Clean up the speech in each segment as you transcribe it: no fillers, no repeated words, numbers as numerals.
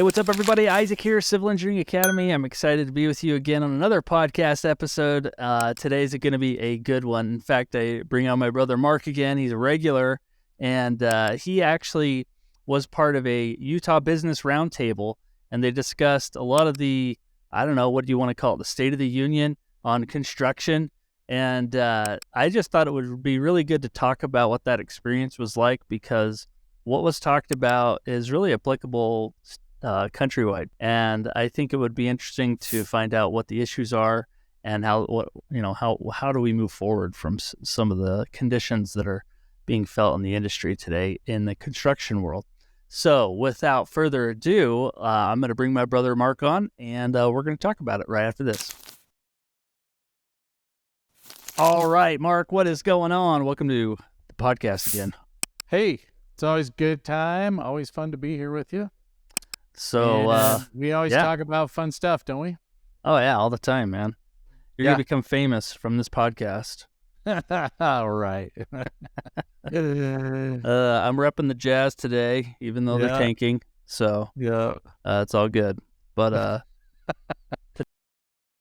Hey, what's up, everybody? Isaac here, Civil Engineering Academy. I'm excited to be with you again on another podcast episode. Today's going to be a good one. In fact, I bring on my brother Mark again. He's a regular, and he actually was part of a Utah Business Roundtable, and they discussed a lot of the, I don't know, what do you want to call it, the State of the Union on construction. And I just thought it would be really good to talk about what that experience was like, because what was talked about is really applicable countrywide, and I think it would be interesting to find out what the issues are and how do we move forward from some of the conditions that are being felt in the industry today in the construction world. So without further ado, I'm going to bring my brother Mark on, and we're going to talk about it right after this. All right, Mark, what is going on? Welcome to the podcast again. Hey, it's always a good time. Always fun to be here with you. So we always talk about fun stuff, don't we? Oh yeah, all the time, man. You're gonna become famous from this podcast. All right. I'm repping the Jazz today, even though they're tanking. So it's all good. But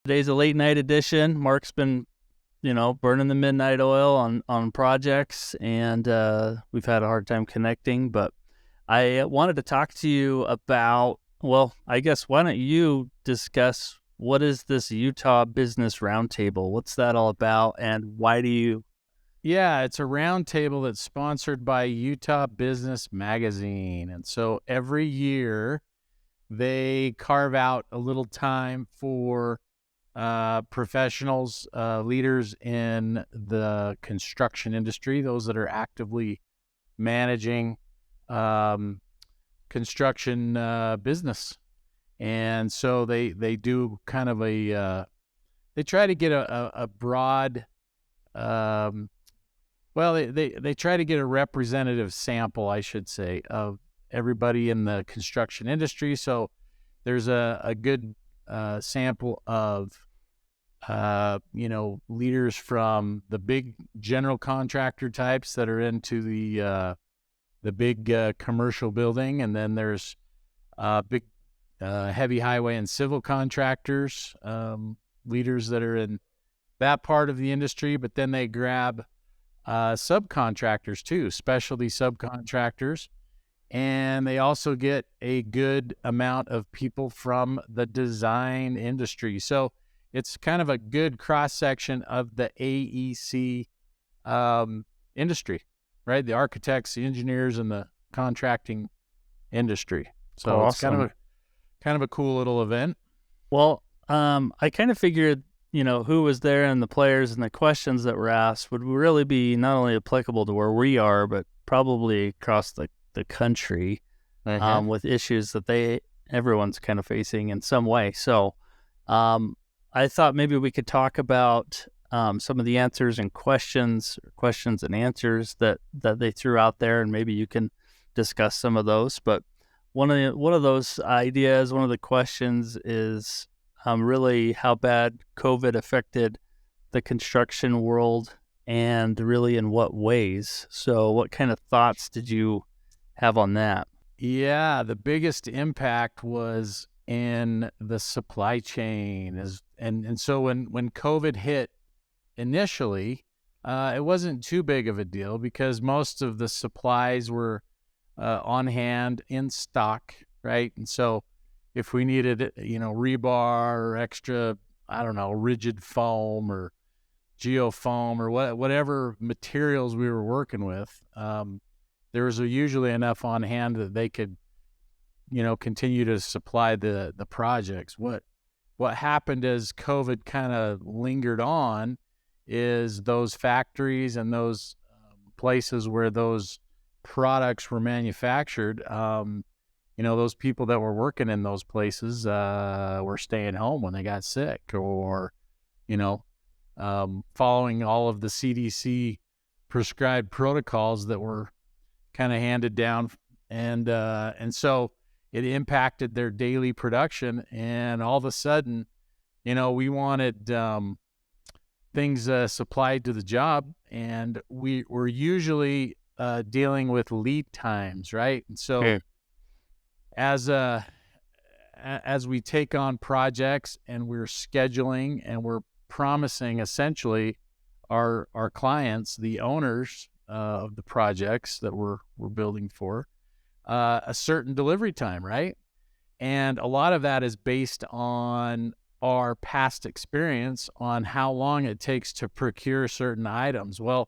today's a late night edition. Mark's been, burning the midnight oil on projects, and we've had a hard time connecting. But I wanted to talk to you about, well, I guess, why don't you discuss what is this Utah Business Roundtable? What's that all about, and why do you? Yeah, it's a roundtable that's sponsored by Utah Business Magazine. And so every year they carve out a little time for professionals, leaders in the construction industry, those that are actively managing construction business. And so they do kind of they try to get a broad, they try to get a representative sample, I should say, of everybody in the construction industry. So there's a good sample of leaders from the big general contractor types that are into the big commercial building, and then there's big heavy highway and civil contractors, leaders that are in that part of the industry. But then they grab subcontractors too, specialty subcontractors, and they also get a good amount of people from the design industry. So it's kind of a good cross-section of the AEC industry. Right, the architects, the engineers, and the contracting industry. So awesome. It's kind of a cool little event. Well, I kind of figured, who was there and the players and the questions that were asked would really be not only applicable to where we are, but probably across the country, with issues that everyone's kind of facing in some way. So I thought maybe we could talk about some of the answers and questions and answers that they threw out there, and maybe you can discuss some of those. But one of those ideas, one of the questions is really how bad COVID affected the construction world, and really in what ways. So what kind of thoughts did you have on that? Yeah, the biggest impact was in the supply chain. And so when COVID hit, initially, it wasn't too big of a deal because most of the supplies were on hand, in stock, right? And so if we needed, rebar or extra, rigid foam or geofoam or whatever materials we were working with, there was usually enough on hand that they could, continue to supply the projects. What happened as COVID kind of lingered on is those factories and those places where those products were manufactured, those people that were working in those places were staying home when they got sick, or, following all of the CDC prescribed protocols that were kind of handed down. And so it impacted their daily production. And all of a sudden, we wanted things supplied to the job, and we were usually dealing with lead times, right? And so as as we take on projects and we're scheduling and we're promising essentially our clients, the owners of the projects that we're building for, a certain delivery time, right? And a lot of that is based on our past experience on how long it takes to procure certain items. Well,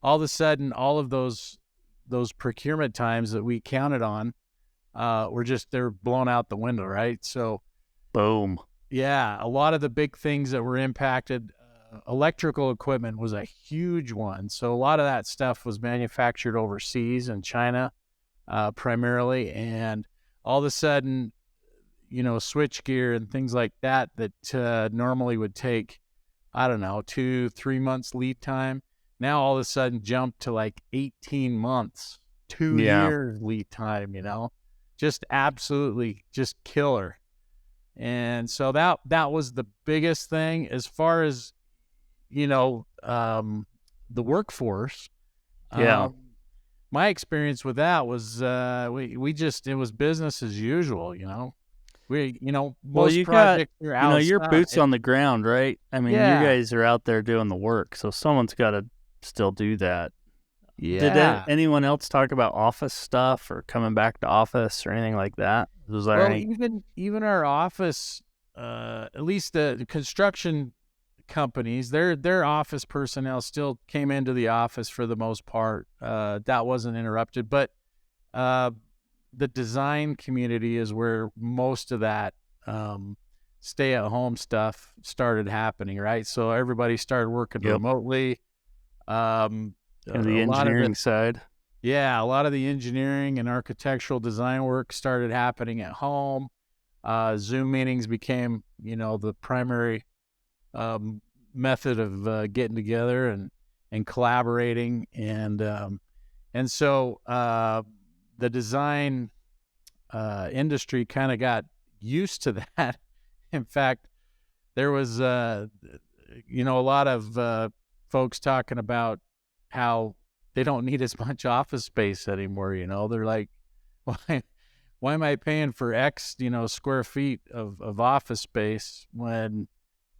all of a sudden, all of those procurement times that we counted on they're blown out the window, right? So, boom. Yeah, a lot of the big things that were impacted, electrical equipment was a huge one. So a lot of that stuff was manufactured overseas in China, primarily, and all of a sudden, switch gear and things like that normally would take, I don't know, 2-3 months lead time. Now all of a sudden jumped to like 18 months, 2 years lead time, just absolutely just killer. And so that was the biggest thing as far as, the workforce. My experience with that was, it was business as usual, most you projects got, are outside. your boots on the ground, right? I mean, you guys are out there doing the work, so someone's got to still do that. Yeah. Did anyone else talk about office stuff or coming back to office or anything like that? Was there even our office, at least the construction companies, their office personnel still came into the office for the most part. That wasn't interrupted, but the design community is where most of that stay-at-home stuff started happening, right? So everybody started working remotely. And the engineering side. Yeah, a lot of the engineering and architectural design work started happening at home. Zoom meetings became, the primary method of getting together and collaborating, and so the design industry kind of got used to that. In fact, there was a lot of folks talking about how they don't need as much office space anymore. They're like, why am I paying for X, square feet of office space when,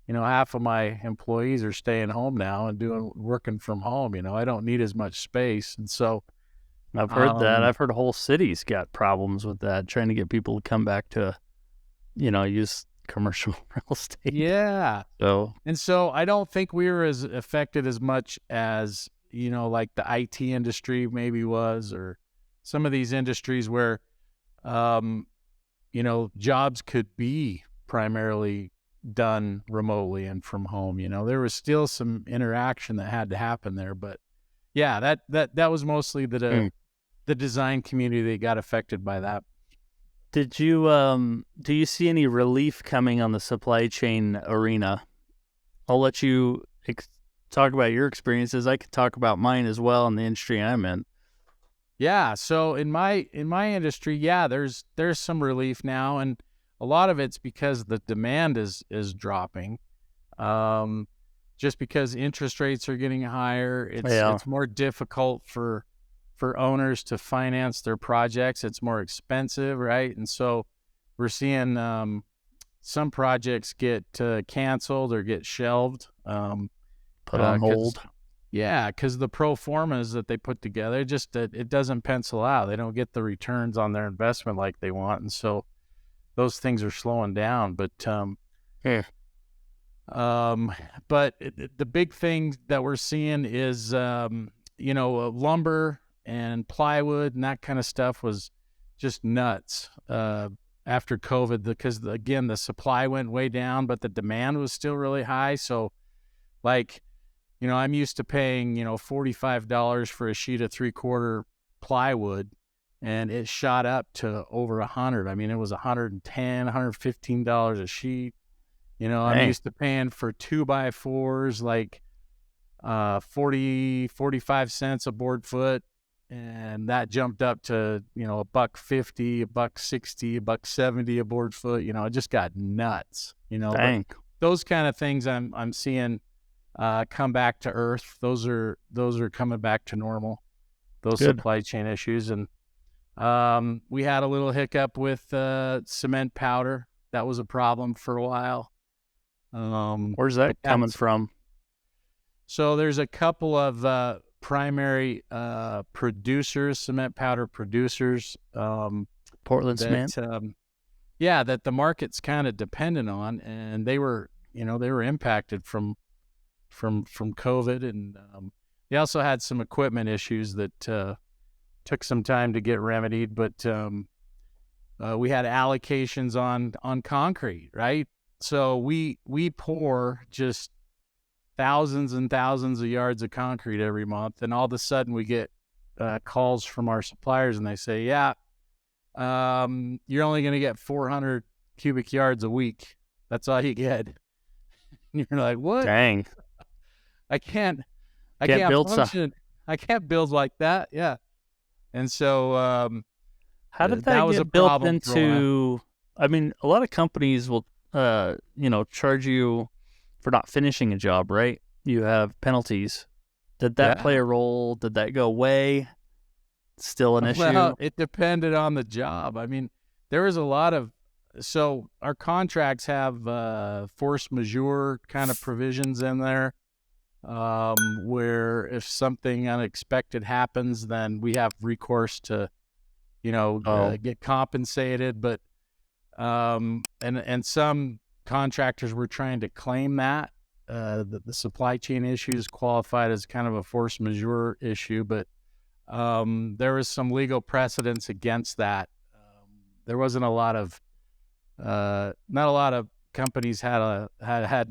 half of my employees are staying home now and working from home. I don't need as much space. And so I've heard that. I've heard whole cities got problems with that, trying to get people to come back to, use commercial real estate. Yeah. So I don't think we were as affected as much as, like the IT industry maybe was, or some of these industries where, jobs could be primarily done remotely and from home. There was still some interaction that had to happen there, but yeah, that was mostly the design community that got affected by that. Did you do you see any relief coming on the supply chain arena? I'll let you talk about your experiences. I could talk about mine as well in the industry I'm in. Yeah, so in my industry, there's some relief now, and a lot of it's because the demand is dropping. Just because interest rates are getting higher, it's more difficult for owners to finance their projects. It's more expensive, right? And so we're seeing some projects get canceled or get shelved, put on hold. Yeah, because the pro formas that they put together, it doesn't pencil out. They don't get the returns on their investment like they want, and so those things are slowing down. But but the big thing that we're seeing is lumber and plywood and that kind of stuff was just nuts after COVID, because again the supply went way down, but the demand was still really high. So like, I'm used to paying, $45 for a sheet of 3/4 plywood, and it shot up to over $100. I mean, it was $110, $115 a sheet. I'm used to paying for 2x4s, like 45 cents a board foot. And that jumped up to, $1.50, $1.60, $1.70 a board foot. It just got nuts, those kind of things I'm seeing come back to earth. Those are coming back to normal, those supply chain issues. And we had a little hiccup with cement powder. That was a problem for a while. Where's that coming from? So there's a couple of primary producers, cement powder producers, Portland cement. that the market's kind of dependent on, and they were impacted from COVID, and they also had some equipment issues that took some time to get remedied. But we had allocations on concrete, right? So we pour just thousands and thousands of yards of concrete every month, and all of a sudden we get calls from our suppliers, and they say, "Yeah, you're only going to get 400 cubic yards a week. That's all you get." And you're like, "What? Dang! I can't build function. I can't build like that." Yeah, and so how did that was get a built problem into? I mean, a lot of companies will, charge you for not finishing a job, right? You have penalties. Did that play a role? Did that go away? Still an issue? Well, it depended on the job. I mean, there was a lot of, so our contracts have force majeure kind of provisions in there, where if something unexpected happens, then we have recourse to, get compensated. But and some contractors were trying to claim that the supply chain issues qualified as kind of a force majeure issue, but there was some legal precedence against that. There wasn't a lot of not a lot of companies had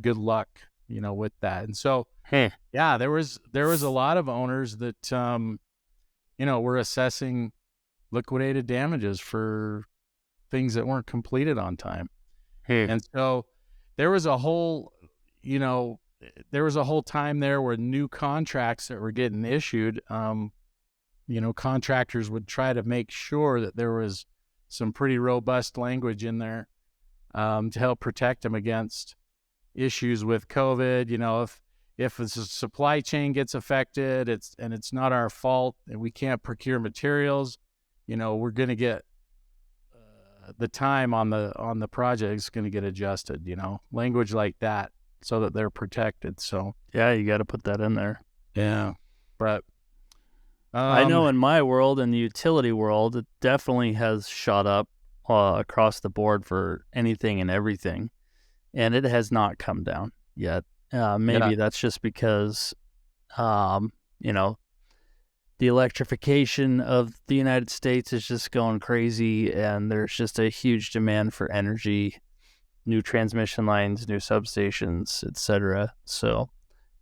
good luck, with that. And so yeah, there was a lot of owners that were assessing liquidated damages for things that weren't completed on time. And so there was a whole time there where new contracts that were getting issued, contractors would try to make sure that there was some pretty robust language in there to help protect them against issues with COVID. If the supply chain gets affected, it's not our fault and we can't procure materials, we're going to get the time on the project is going to get adjusted, language like that, so that they're protected. So yeah, you got to put that in there. Yeah, but I know in my world, in the utility world, it definitely has shot up across the board for anything and everything, and it has not come down yet. Maybe that's just because, the electrification of the United States is just going crazy, and there's just a huge demand for energy, new transmission lines, new substations, etc. So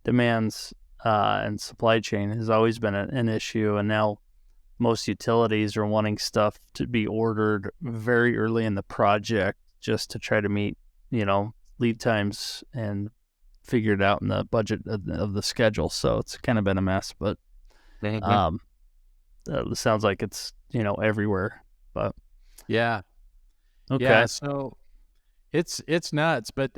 demands and supply chain has always been an issue, and now most utilities are wanting stuff to be ordered very early in the project just to try to meet, lead times and figure it out in the budget of the schedule. So it's kind of been a mess, but it sounds like it's, everywhere. But yeah. Okay. Yeah, so it's nuts. But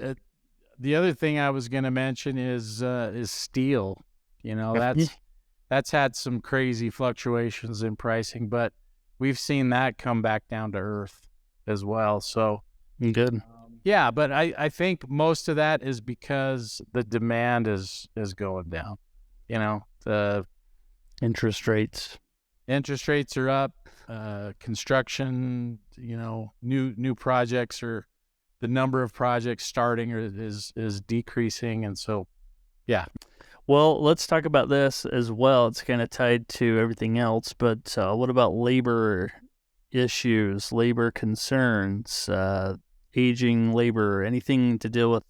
the other thing I was going to mention is steel. That's had some crazy fluctuations in pricing, but we've seen that come back down to earth as well. So good. Yeah, but I think most of that is because the demand is going down. The interest rates are up. Construction, new projects, or the number of projects starting is decreasing, and so yeah. Well, let's talk about this as well. It's kind of tied to everything else, but what about labor issues, labor concerns, aging labor, anything to deal with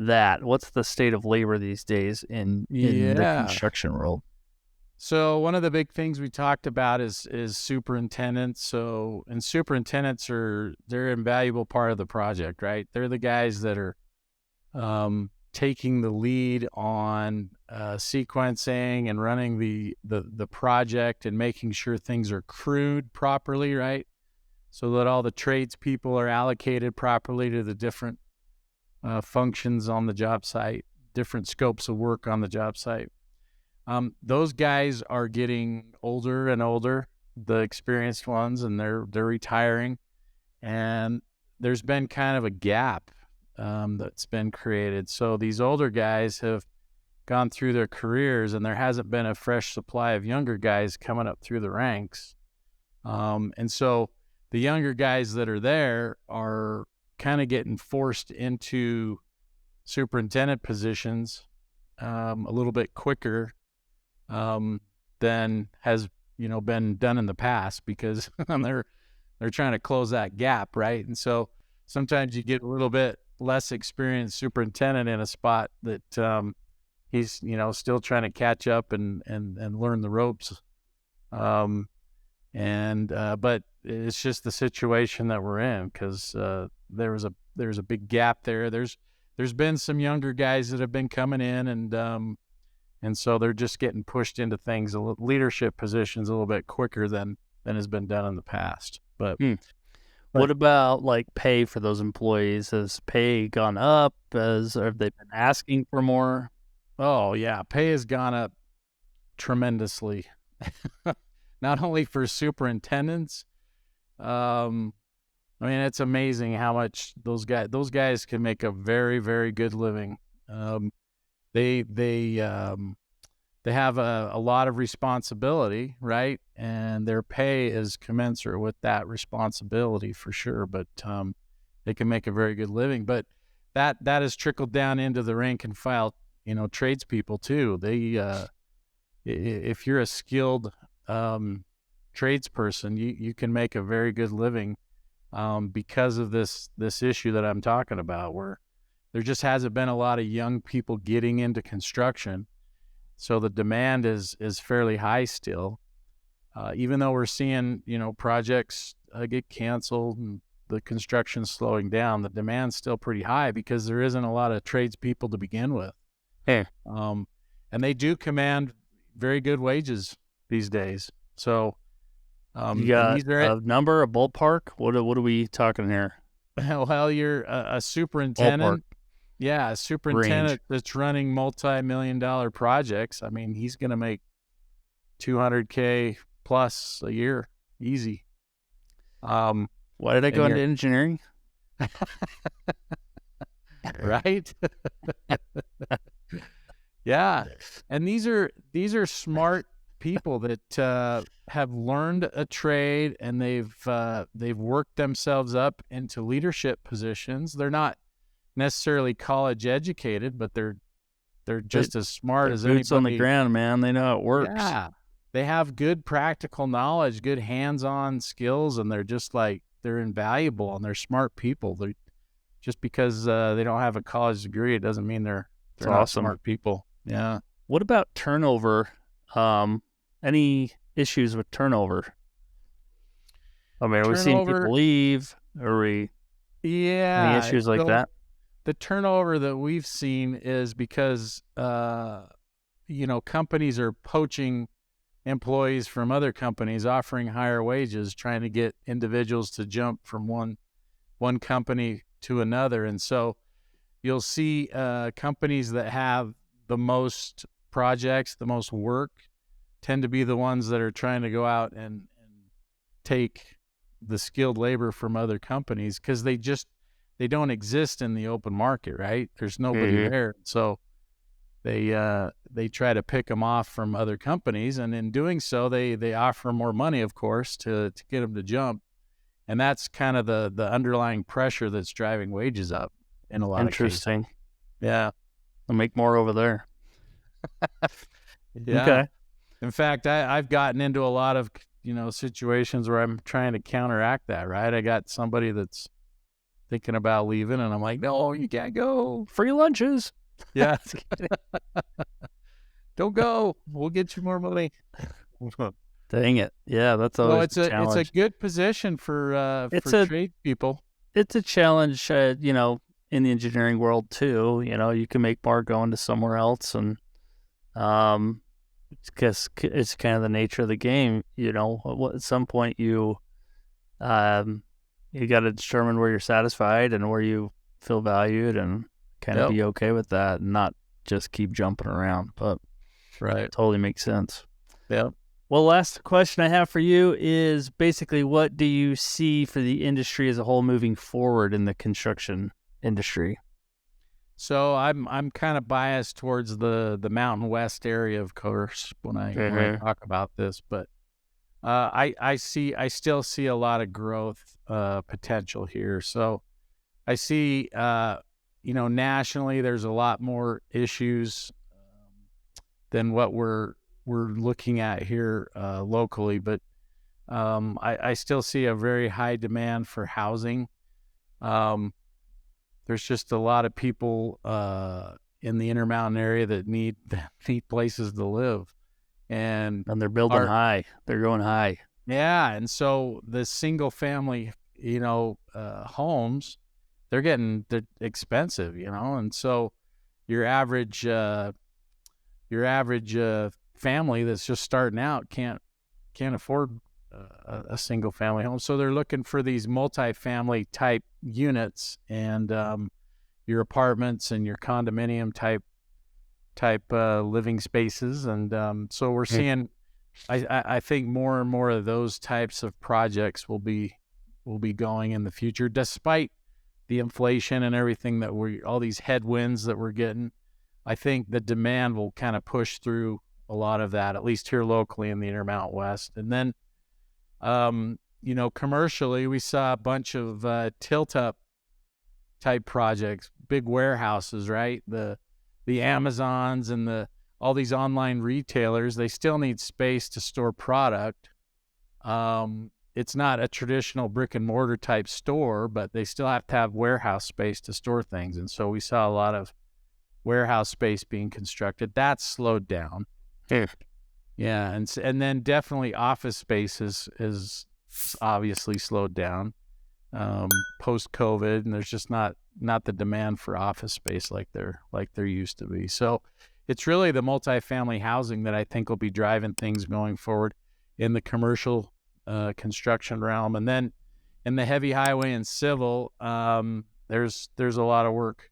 that? What's the state of labor these days in the construction world? So one of the big things we talked about is superintendents. And superintendents they're an invaluable part of the project, right? They're the guys that are taking the lead on sequencing and running the project and making sure things are crewed properly, right? So that all the tradespeople are allocated properly to the different functions on the job site, different scopes of work on the job site. Those guys are getting older and older, the experienced ones, and they're retiring. And there's been kind of a gap that's been created. So these older guys have gone through their careers, and there hasn't been a fresh supply of younger guys coming up through the ranks. And so the younger guys that are there are kind of getting forced into superintendent positions a little bit quicker than has been done in the past, because they're trying to close that gap, right? And so sometimes you get a little bit less experienced superintendent in a spot that he's still trying to catch up and learn the ropes. But it's just the situation that we're in, because there's a big gap there. There's been some younger guys that have been coming in, and so they're just getting pushed into things, leadership positions, a little bit quicker than has been done in the past. But what about like pay for those employees? Has pay gone up? Have they been asking for more? Oh yeah, pay has gone up tremendously. Not only for superintendents. I mean, it's amazing how much those guys can make a very, very good living. They have a lot of responsibility, right? And their pay is commensurate with that responsibility for sure. But they can make a very good living. But that has trickled down into the rank and file, tradespeople too. If you're a skilled tradesperson, you can make a very good living because of this issue that I'm talking about, where there just hasn't been a lot of young people getting into construction. So the demand is fairly high still, even though we're seeing projects get canceled and the construction slowing down. The demand's still pretty high because there isn't a lot of tradespeople to begin with. Hey, and they do command very good wages these days. So you got a number, a ballpark? What are we talking here? Well, you're a superintendent. Ballpark. Yeah, a superintendent Range. that's running multi-million-dollar projects. I mean, he's going to make $200K plus a year, easy. Why did I go into engineering? Right? Yeah, and these are smart people that have learned a trade, and they've worked themselves up into leadership positions. They're not necessarily college educated, but they're just as smart as anybody. Boots on the ground, man. They know how it works. Yeah, they have good practical knowledge, good hands-on skills, and they're invaluable, and they're smart people. They're just because they don't have a college degree, it doesn't mean they're not awesome. Smart people. Yeah. What about turnover? Any issues with turnover? I mean, are we seeing people leave? Any issues like that? The turnover that we've seen is because, companies are poaching employees from other companies, offering higher wages, trying to get individuals to jump from one company to another. And so you'll see companies that have the most projects, the most work, tend to be the ones that are trying to go out and take the skilled labor from other companies, because they don't exist in the open market, right? There's nobody there. So they try to pick them off from other companies, and in doing so, they offer more money, of course, to get them to jump. And that's kind of the underlying pressure that's driving wages up in a lot of cases. Interesting. Yeah. I'll make more over there. Yeah. Okay. In fact, I've gotten into a lot of, situations where I'm trying to counteract that, right? I got somebody that's thinking about leaving, and I'm like, no, you can't go. Free lunches. Yeah. Don't go. We'll get you more money. Dang it. Yeah, that's always a challenge. It's a good position for trade people. It's a challenge, in the engineering world too. You can make more going to somewhere else, and because it's kind of the nature of the game. At some point you got to determine where you're satisfied and where you feel valued, and kind of be okay with that, and not just keep jumping around. But right, totally makes sense. Yeah. Well, last question I have for you is basically, what do you see for the industry as a whole moving forward in the construction industry? So I'm kind of biased towards the Mountain West area, of course, when I talk about this, but I still see a lot of growth potential here. So I see nationally there's a lot more issues than what we're looking at here locally, but I still see a very high demand for housing. There's just a lot of people in the Intermountain area that need places to live, and they're building high. They're going high. Yeah, and so the single family, homes, they're expensive, and so your average family that's just starting out can't afford a single family home. So they're looking for these multi-family type units, and your apartments and your condominium type living spaces. And so we're seeing, I think more and more of those types of projects will be going in the future, despite the inflation and everything that all these headwinds that we're getting. I think the demand will kind of push through a lot of that, at least here locally in the Intermountain West. And then, commercially, we saw a bunch of tilt-up type projects, big warehouses, right? The Amazons and all these online retailers, they still need space to store product. It's not a traditional brick and mortar type store, but they still have to have warehouse space to store things. And so we saw a lot of warehouse space being constructed. That's slowed down. Yeah, and then definitely office space is obviously slowed down post COVID, and there's just not the demand for office space like there used to be. So it's really the multifamily housing that I think will be driving things going forward in the commercial construction realm. And then in the heavy highway and civil, there's a lot of work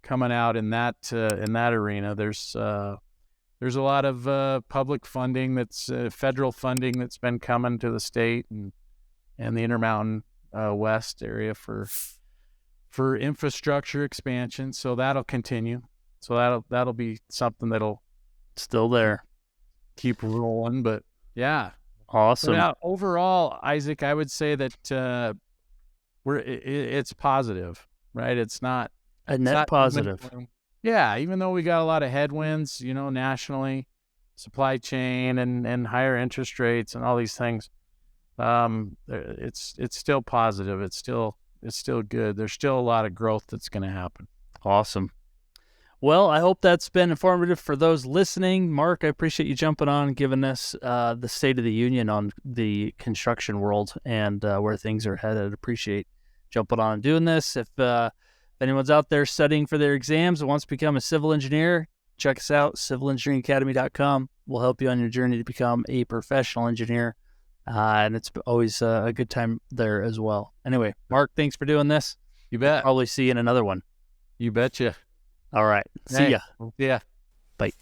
coming out in that arena. There's a lot of public funding that's federal funding that's been coming to the state and the Intermountain West area for infrastructure expansion. So that'll continue. So that'll be something that'll still there, keep rolling. But yeah, awesome. But overall, Isaac, I would say that it's positive, right? It's not a net positive. Yeah, even though we got a lot of headwinds, nationally, supply chain and higher interest rates and all these things, it's still positive. It's still good. There's still a lot of growth that's going to happen. Awesome. Well, I hope that's been informative for those listening. Mark, I appreciate you jumping on and giving us the State of the Union on the construction world and where things are headed. Appreciate jumping on and doing this. If anyone's out there studying for their exams and wants to become a civil engineer, check us out, civilengineeringacademy.com. We'll help you on your journey to become a professional engineer. And it's always a good time there as well. Anyway, Mark, thanks for doing this. You bet. We'll probably see you in another one. You betcha. All right. See ya. Yeah. Bye.